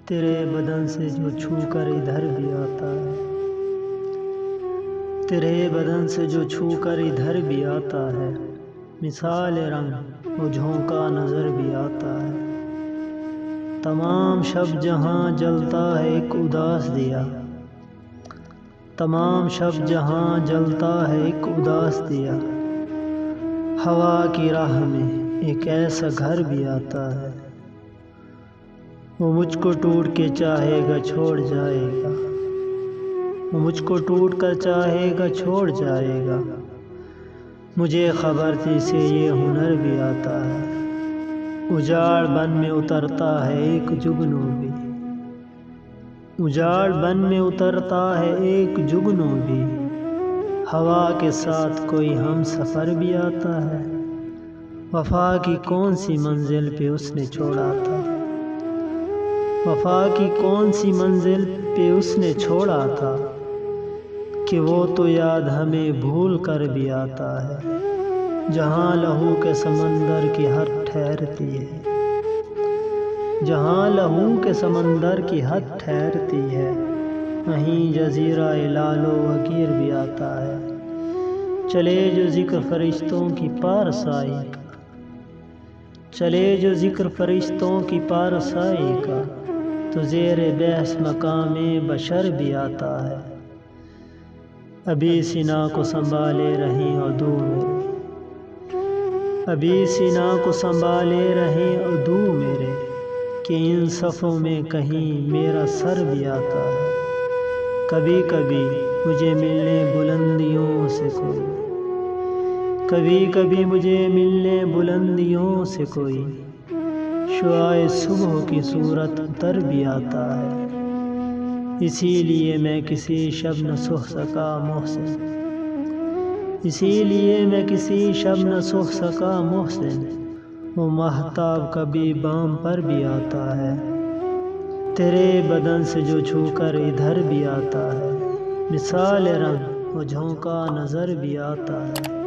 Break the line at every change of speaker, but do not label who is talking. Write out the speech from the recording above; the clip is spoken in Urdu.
تیرے بدن سے جو چھو کر ادھر بھی آتا ہے، تیرے بدن سے جو چھو کر ادھر بھی آتا ہے، مثال رنگ وہ جھونکا نظر بھی آتا ہے۔ تمام شب جہاں جلتا ہے ایک اداس دیا، تمام شب جہاں جلتا ہے ایک اداس دیا، ہوا کی راہ میں ایک ایسا گھر بھی آتا ہے، وہ مجھ کو ٹوٹ کے چاہے گا چھوڑ جائے گا، وہ مجھ کو ٹوٹ کر چاہے گا چھوڑ جائے گا۔ مجھے خبر تھی سے یہ ہنر بھی آتا ہے، اجاڑ بن میں اترتا ہے ایک جگنو بھی، اجاڑ بن میں اترتا ہے ایک جگنو بھی، ہوا کے ساتھ کوئی ہم سفر بھی آتا ہے، وفا کی کون سی منزل پہ اس نے چھوڑا تھا، وفا کی کون سی منزل پہ اس نے چھوڑا تھا، کہ وہ تو یاد ہمیں بھول کر بھی آتا ہے، جہاں لہو کے سمندر کی حد ٹھہرتی ہے، جہاں لہو کے سمندر کی حد ٹھہرتی ہے، وہیں جزیرہ لعل و عقیر بھی آتا ہے۔ چلے جو ذکر فرشتوں کی پارسائی کا، چلے جو ذکر فرشتوں کی پارسائی کا، تو زیر بحث مقام بشر بھی آتا ہے۔ ابھی سینہ کو سنبھالے رہیں عدو میرے، ابھی سینہ کو سنبھالے رہیں عدو میرے، کہ ان صفوں میں کہیں میرا سر بھی آتا ہے۔ کبھی کبھی مجھے ملنے بلندیوں سے کوئی، کبھی کبھی مجھے ملنے بلندیوں سے کوئی، شعاع صبح کی صورت اتر بھی آتا ہے۔ اسی لیے میں کسی شب نہ سہ سکا محسن، اسی لیے میں کسی شب نہ سہ سکا محسن، وہ مہتاب کبھی بام پر بھی آتا ہے، تیرے بدن سے جو چھو کر ادھر بھی آتا ہے، مثال رنگ وہ جھونکا نظر بھی آتا ہے۔